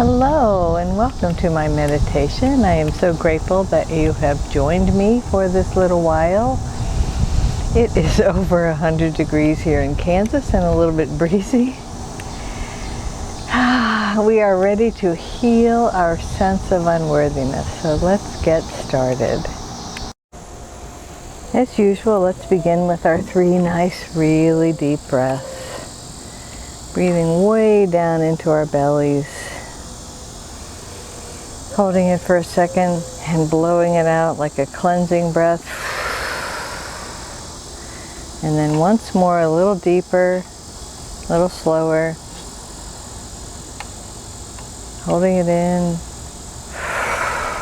Hello and welcome to my meditation. I am so grateful that you have joined me for this little while. It is over 100 degrees here in Kansas and a little bit breezy. We are ready to heal our sense of unworthiness, so let's get started. As usual, let's begin with our 3 nice, really deep breaths. Breathing way down into our bellies. Holding it for a second and blowing it out like a cleansing breath. And then once more, a little deeper, a little slower. Holding it in.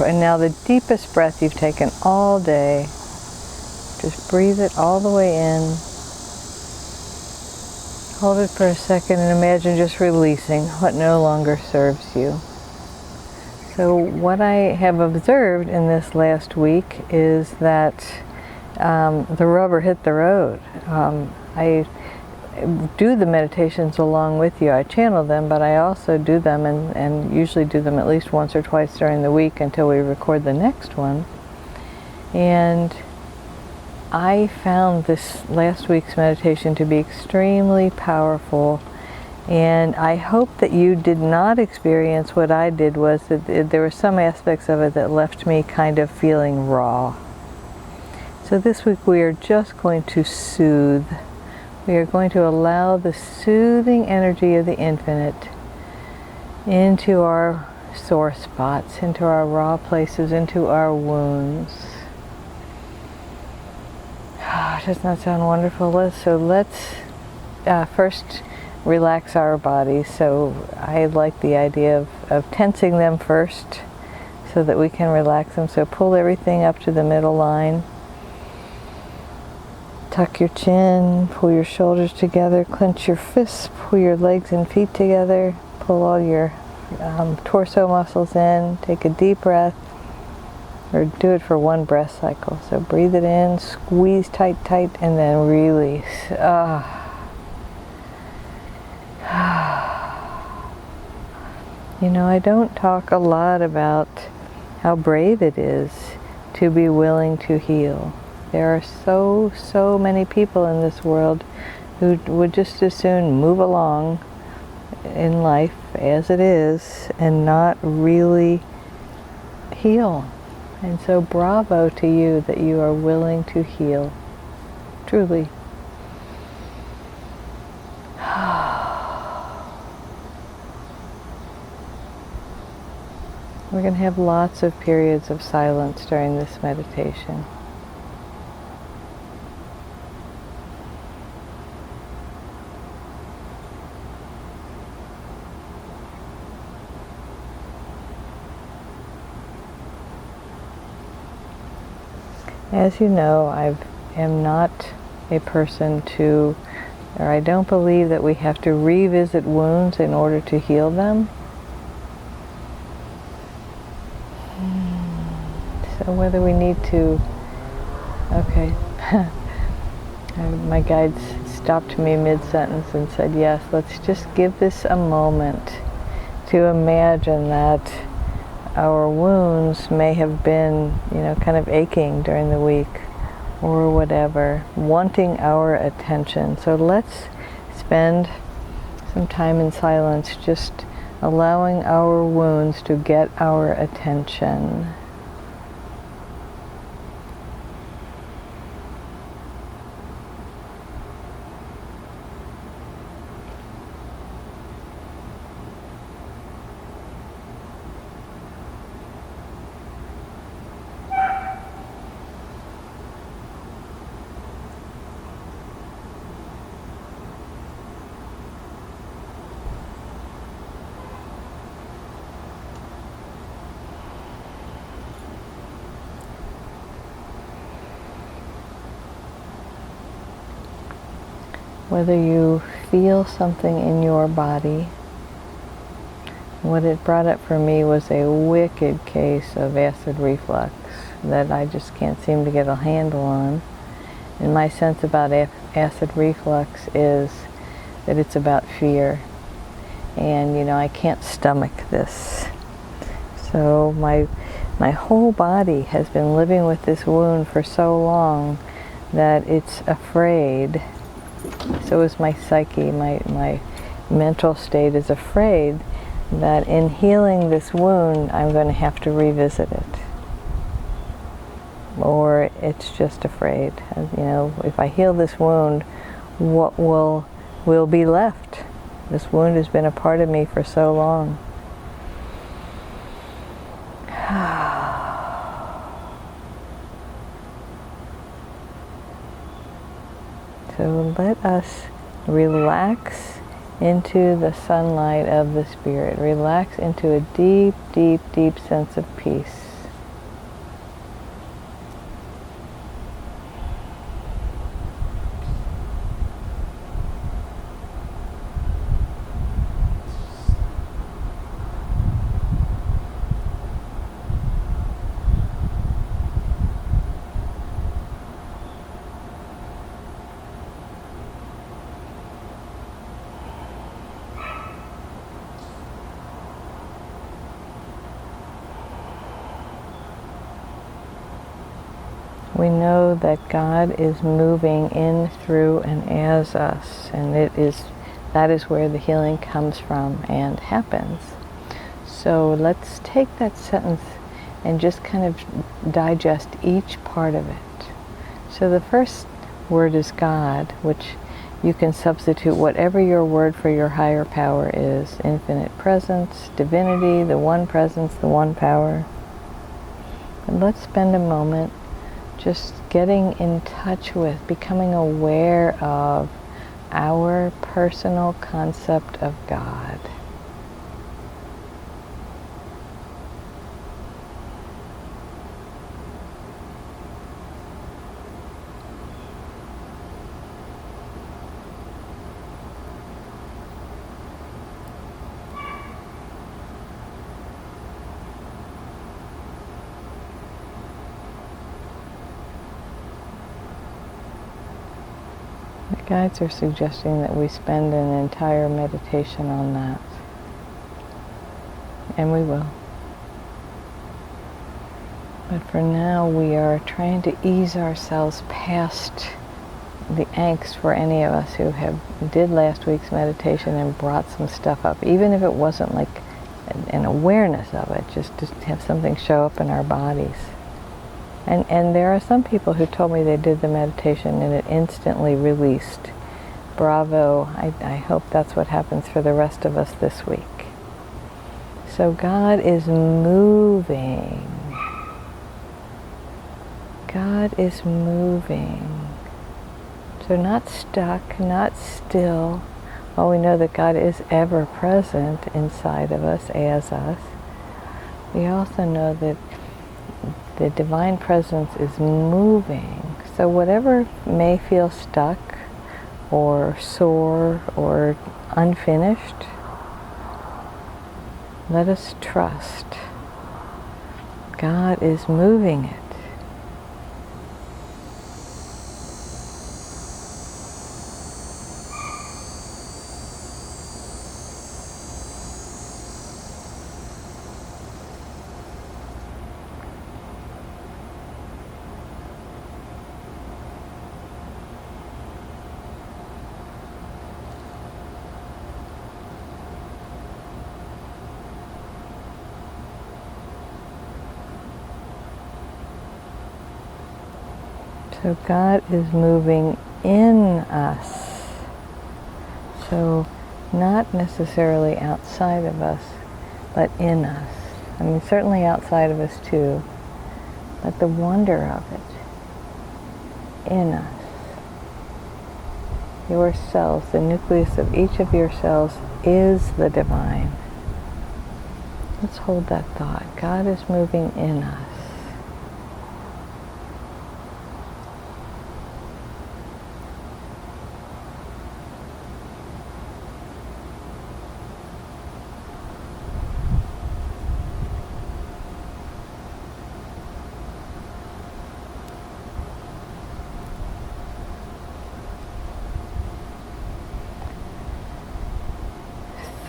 And now the deepest breath you've taken all day. Just breathe it all the way in. Hold it for a second and imagine just releasing what no longer serves you. So what I have observed in this last week is that the rubber hit the road. I do the meditations along with you. I channel them, but I also do them and usually do them at least once or twice during the week until we record the next one. And I found this last week's meditation to be extremely powerful. And I hope that you did not experience what I did, was that there were some aspects of it that left me kind of feeling raw. So this week we are just going to soothe. We are going to allow the soothing energy of the infinite into our sore spots, into our raw places, into our wounds. Doesn't that sound wonderful? Let's first relax our bodies. So I like the idea of tensing them first so that we can relax them. So pull everything up to the middle line. Tuck your chin, pull your shoulders together, clench your fists, pull your legs and feet together, pull all your torso muscles in, take a deep breath, or do it for one breath cycle. So breathe it in, squeeze tight, and then release. You know, I don't talk a lot about how brave it is to be willing to heal. There are so many people in this world who would just as soon move along in life as it is and not really heal. And so bravo to you that you are willing to heal. Truly. We're going to have lots of periods of silence during this meditation. As you know, I am not a person I don't believe that we have to revisit wounds in order to heal them. So whether we need to, okay, my guides stopped me mid-sentence and said, yes, let's just give this a moment to imagine that our wounds may have been, kind of aching during the week or whatever, wanting our attention. So let's spend some time in silence, just allowing our wounds to get our attention. Whether you feel something in your body. What it brought up for me was a wicked case of acid reflux that I just can't seem to get a handle on. And my sense about acid reflux is that it's about fear. and I can't stomach this. So my whole body has been living with this wound for so long that it's afraid. So is my psyche, my mental state is afraid that in healing this wound, I'm going to have to revisit it. Or it's just afraid. If I heal this wound, what will be left? This wound has been a part of me for so long. So let us relax into the sunlight of the Spirit. Relax into a deep, deep, deep sense of peace. We know that God is moving in, through, and as us, and that is where the healing comes from and happens. So let's take that sentence and just kind of digest each part of it. So the first word is God, which you can substitute whatever your word for your higher power is. Infinite presence, divinity, the one presence, the one power. And let's spend a moment just getting in touch with, becoming aware of our personal concept of God. The guides are suggesting that we spend an entire meditation on that. And we will. But for now, we are trying to ease ourselves past the angst for any of us who did last week's meditation and brought some stuff up, even if it wasn't like an awareness of it, just to have something show up in our bodies. And there are some people who told me they did the meditation and it instantly released. Bravo. I hope that's what happens for the rest of us this week. So God is moving. God is moving. So not stuck, not still. While we know that God is ever present inside of us, as us, we also know that the divine presence is moving. So whatever may feel stuck or sore or unfinished, let us trust. God is moving it. So God is moving in us. So not necessarily outside of us, but in us. I mean, certainly outside of us too, but the wonder of it in us. Your cells, the nucleus of each of your cells is the divine. Let's hold that thought. God is moving in us.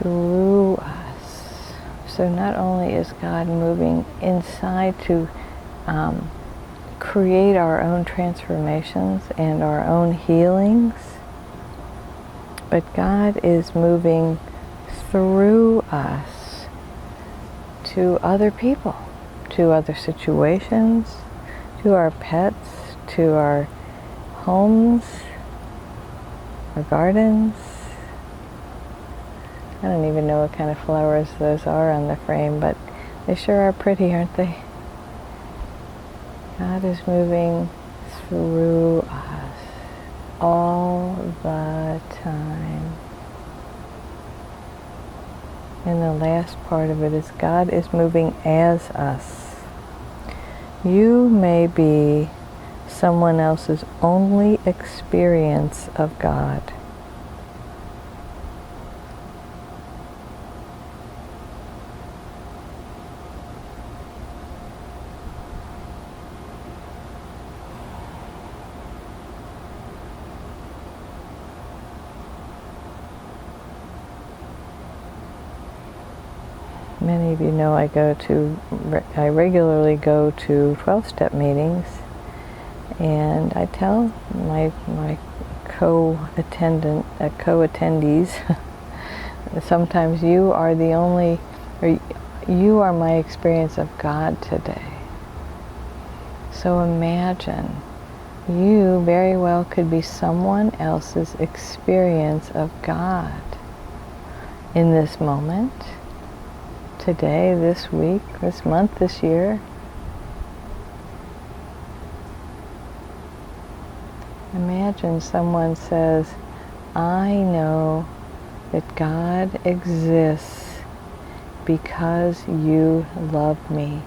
through us. So not only is God moving inside to create our own transformations and our own healings, but God is moving through us to other people, to other situations, to our pets, to our homes, our gardens. I don't even know what kind of flowers those are on the frame, but they sure are pretty, aren't they? God is moving through us all the time. And the last part of it is God is moving as us. You may be someone else's only experience of God. Many of you know I regularly go to 12-step meetings, and I tell my co-attendees, sometimes you are the only, or you are my experience of God today. So imagine you very well could be someone else's experience of God in this moment, today, this week, this month, this year. Imagine someone says, I know that God exists because you love me.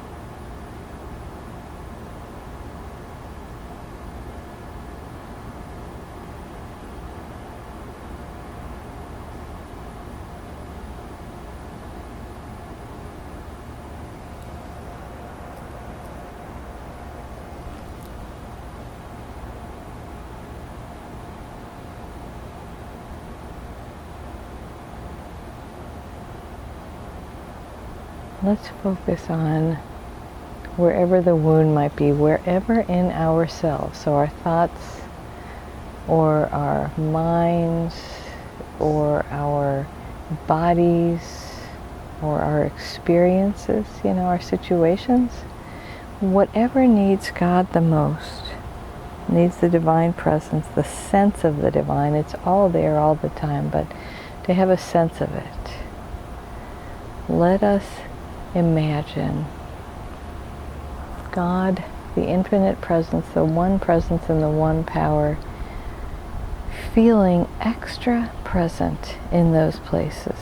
Let's focus on wherever the wound might be, wherever in ourselves. So our thoughts, or our minds, or our bodies, or our experiences, our situations. Whatever needs God the most, needs the divine presence, the sense of the divine. It's all there all the time, but to have a sense of it. Let us imagine God, the infinite presence, the one presence and the one power, feeling extra present in those places.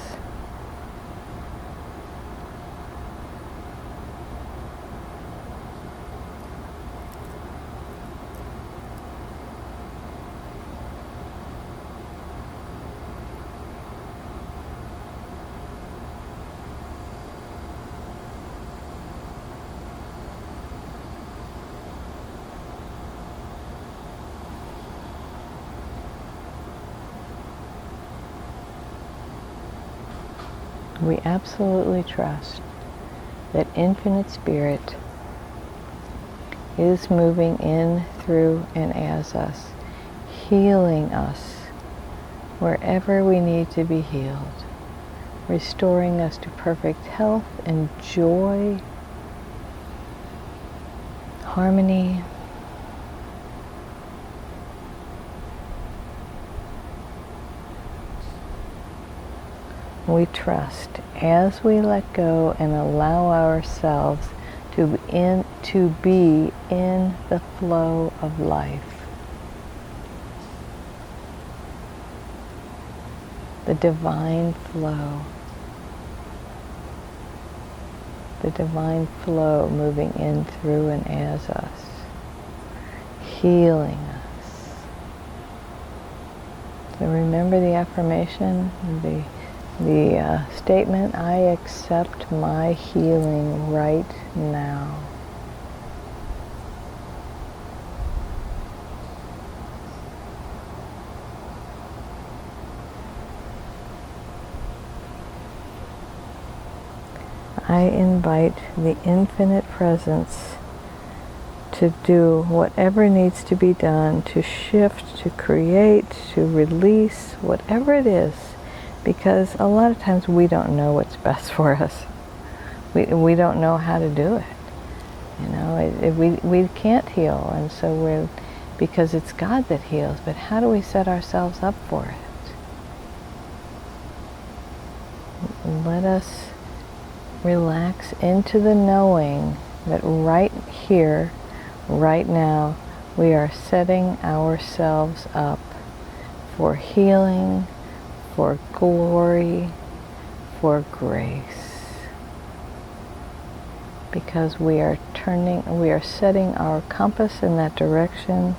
We absolutely trust that infinite spirit is moving in, through, and as us, healing us wherever we need to be healed, restoring us to perfect health and joy, harmony. We trust as we let go and allow ourselves to be in the flow of life. The divine flow. The divine flow moving in, through, and as us. Healing us. So remember the affirmation, the statement, I accept my healing right now. I invite the infinite presence to do whatever needs to be done, to shift, to create, to release, whatever it is, because a lot of times we don't know what's best for us. We don't know how to do it. You know, we can't heal, and so because it's God that heals, but how do we set ourselves up for it? Let us relax into the knowing that right here, right now, we are setting ourselves up for healing, for glory, for grace. Because we are setting our compass in that direction.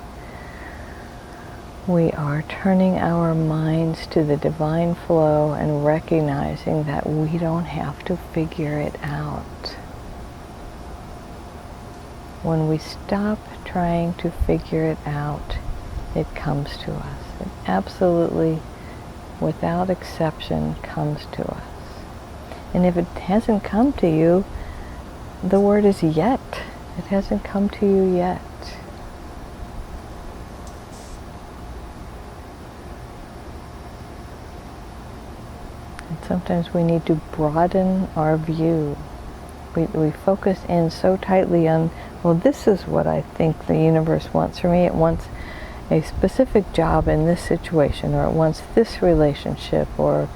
We are turning our minds to the divine flow and recognizing that we don't have to figure it out. When we stop trying to figure it out, it comes to us. It absolutely, without exception, comes to us. And if it hasn't come to you, the word is yet. It hasn't come to you yet. And sometimes we need to broaden our view. We focus in so tightly on, well, this is what I think the universe wants for me. It wants a specific job in this situation, or it wants this relationship, or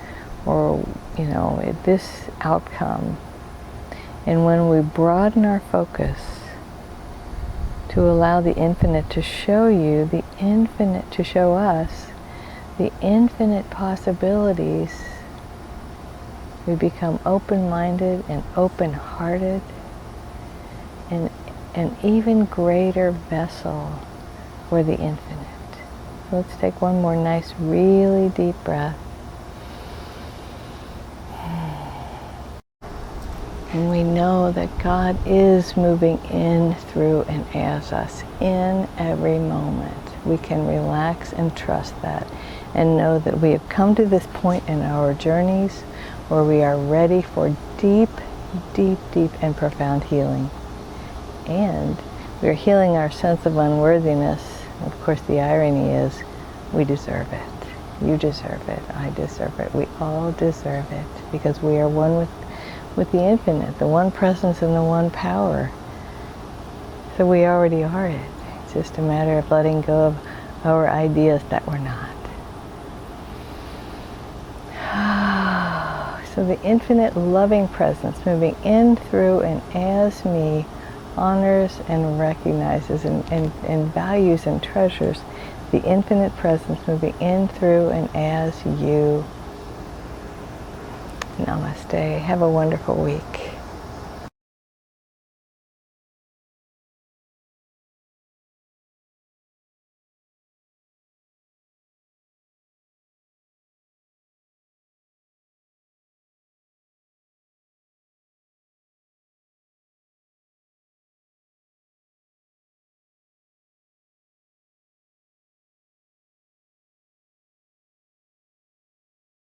you know, this outcome. And when we broaden our focus to allow the infinite to show you, the infinite to show us, the infinite possibilities, we become open-minded and open-hearted, and an even greater vessel for the infinite. So let's take one more nice, really deep breath. And we know that God is moving in, through, and as us in every moment. We can relax and trust that, and know that we have come to this point in our journeys where we are ready for deep, deep, deep and profound healing. And we are healing our sense of unworthiness. Of course, the irony is we deserve it. You deserve it. I deserve it. We all deserve it, because we are one with the infinite, the one presence and the one power. So we already are it. It's just a matter of letting go of our ideas that we're not. So the infinite loving presence moving in, through, and as me honors and recognizes and values and treasures the infinite presence moving in, through, and as you. Namaste. Have a wonderful week.